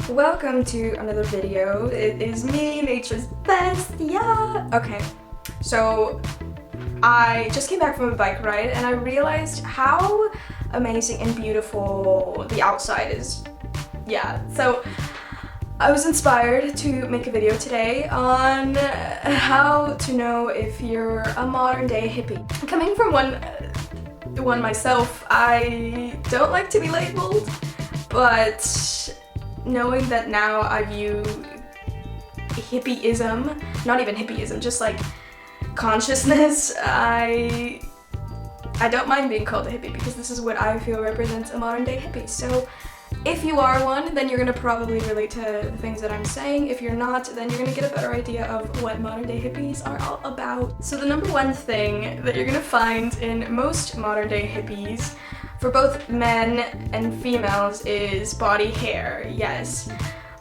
Welcome to another video. It is me, Nature's Best, yeah! Okay, so I just came back from a bike ride and I realized how amazing and beautiful the outside is. Yeah, so I was inspired to make a video today on how to know if you're a modern day hippie. Coming from one myself, I don't like to be labeled, but knowing that now I view hippieism, not even hippieism, just like consciousness, I don't mind being called a hippie because this is what I feel represents a modern day hippie. So if you are one, then you're gonna probably relate to the things that I'm saying. If you're not, then you're gonna get a better idea of what modern day hippies are all about. So the number one thing that you're gonna find in most modern day hippies, for both men and females, is body hair. Yes.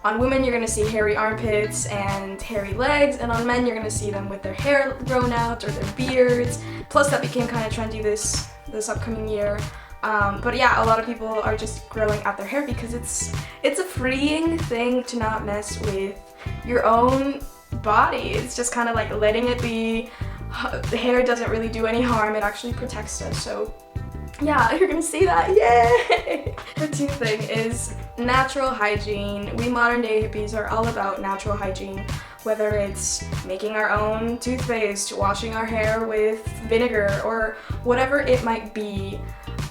On women, you're gonna see hairy armpits and hairy legs, and on men, you're gonna see them with their hair grown out or their beards. Plus, that became kind of trendy this upcoming year. But yeah, a lot of people are just growing out their hair because it's a freeing thing to not mess with your own body. It's just kind of like letting it be. The hair doesn't really do any harm, it actually protects us. So yeah, you're gonna see that, yay! The two thing is natural hygiene. We modern day hippies are all about natural hygiene, whether it's making our own toothpaste, washing our hair with vinegar, or whatever it might be.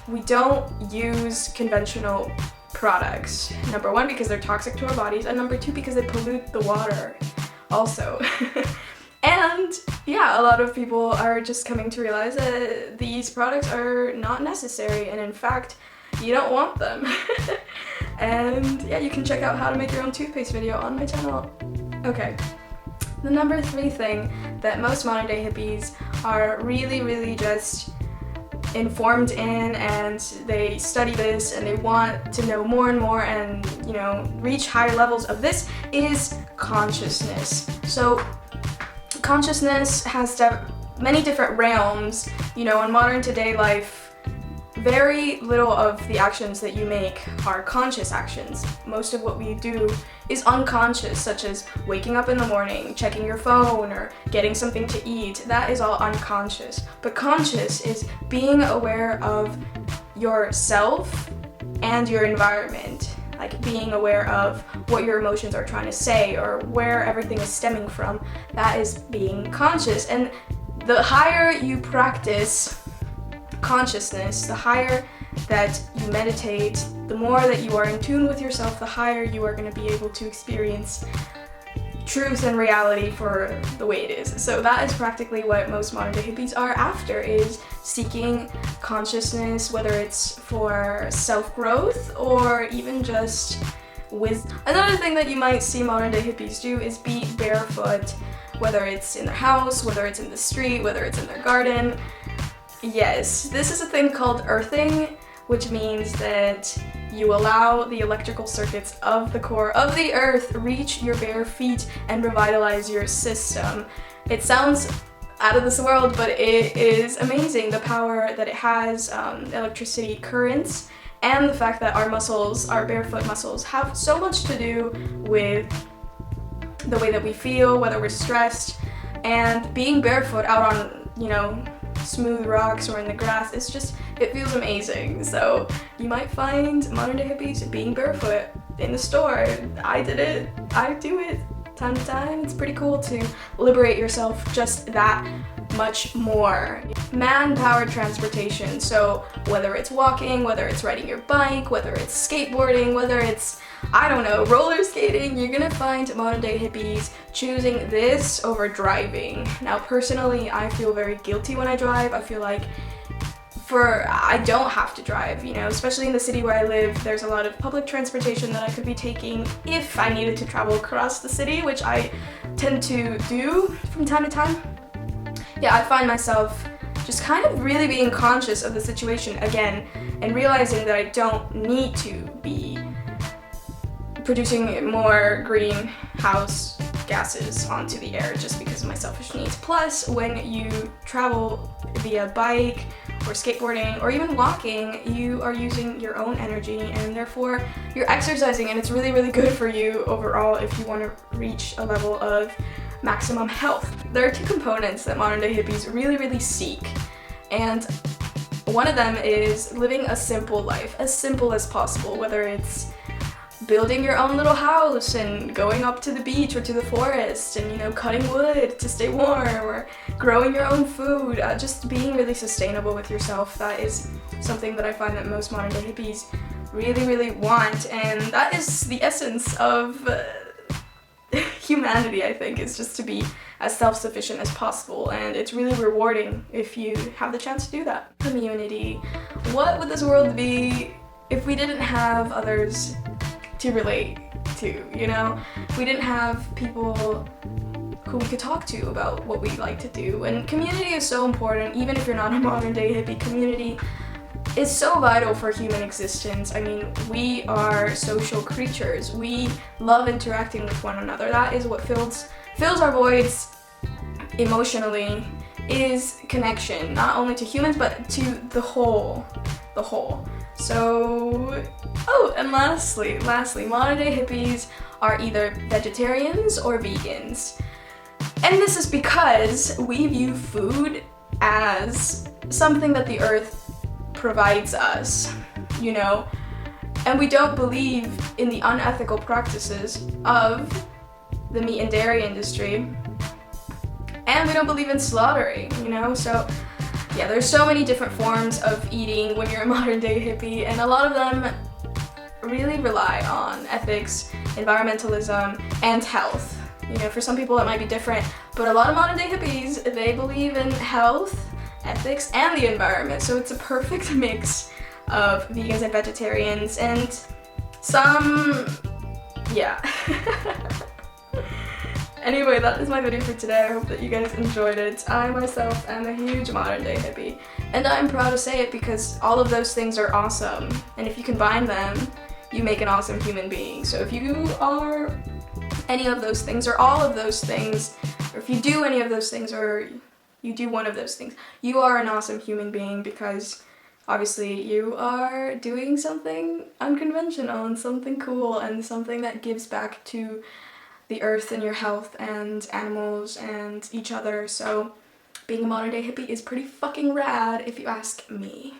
We don't use conventional products. Number one, because they're toxic to our bodies, and number two, because they pollute the water also. And yeah, a lot of people are just coming to realize that these products are not necessary, and in fact, you don't want them. And yeah, you can check out how to make your own toothpaste video on my channel. Okay. The number three thing that most modern day hippies are really just informed in, and they study this and they want to know more and more and, you know, reach higher levels of this, is consciousness. So consciousness has many different realms. You know, in modern today life, very little of the actions that you make are conscious actions. Most of what we do is unconscious, such as waking up in the morning, checking your phone, or getting something to eat. That is all unconscious. But conscious is being aware of yourself and your environment. Like being aware of what your emotions are trying to say or where everything is stemming from. That is being conscious. And the higher you practice consciousness, the higher that you meditate, the more that you are in tune with yourself, the higher you are going to be able to experience truth and reality for the way it is. So that is practically what most modern day hippies are after, is seeking consciousness, whether it's for self-growth or even just wisdom. Another thing that you might see modern day hippies do is be barefoot, whether it's in their house, whether it's in the street, whether it's in their garden. Yes, this is a thing called earthing, which means that you allow the electrical circuits of the core of the earth reach your bare feet and revitalize your system. It sounds out of this world, but it is amazing, the power that it has, electricity currents, and the fact that our muscles, our barefoot muscles, have so much to do with the way that we feel, whether we're stressed, and being barefoot out on, you know, smooth rocks or in the grass, it feels amazing. So you might find modern day hippies being barefoot in the store. I did it, I do it time to time. It's pretty cool to liberate yourself just that much more. Man-powered transportation, so whether it's walking, whether it's riding your bike, whether it's skateboarding, whether it's, I don't know, roller skating, you're gonna find modern day hippies choosing this over driving. Now personally, I feel very guilty when I drive. I feel like I don't have to drive, you know, especially in the city where I live. There's a lot of public transportation that I could be taking if I needed to travel across the city, which I tend to do from time to time. Yeah, I find myself just kind of really being conscious of the situation again and realizing that I don't need to be producing more greenhouse gases onto the air just because of my selfish needs. Plus, when you travel via bike or skateboarding or even walking, you are using your own energy and therefore you're exercising, and it's really, really good for you overall if you want to reach a level of maximum health. There are two components that modern day hippies really, really seek, and one of them is living a simple life, as simple as possible, whether it's building your own little house and going up to the beach or to the forest and, you know, cutting wood to stay warm, or growing your own food, just being really sustainable with yourself. That is something that I find that most modern day hippies really, really want, and that is the essence of humanity, I think, is just to be as self-sufficient as possible, and it's really rewarding if you have the chance to do that. Community. What would this world be if we didn't have others to relate to, you know? We didn't have people who we could talk to about what we like to do, and community is so important. Even if you're not a modern day hippie, community is so vital for human existence. I mean, we are social creatures. We love interacting with one another. That is what fills our voids emotionally, is connection, not only to humans but to the whole. So, oh, and lastly, modern day hippies are either vegetarians or vegans. And this is because we view food as something that the earth provides us, you know, and we don't believe in the unethical practices of the meat and dairy industry, and we don't believe in slaughtering, you know. So yeah, there's so many different forms of eating when you're a modern day hippie, and a lot of them really rely on ethics, environmentalism, and health. You know, for some people it might be different, but a lot of modern day hippies, they believe in health, ethics, and the environment. So it's a perfect mix of vegans and vegetarians, and some, yeah. Anyway, that is my video for today. I hope that you guys enjoyed it. I myself am a huge modern day hippie, and I'm proud to say it because all of those things are awesome, and if you combine them, you make an awesome human being. So if you are any of those things or all of those things, or if you do any of those things or you do one of those things, you are an awesome human being, because obviously you are doing something unconventional and something cool and something that gives back to the earth and your health and animals and each other. So being a modern day hippie is pretty fucking rad if you ask me.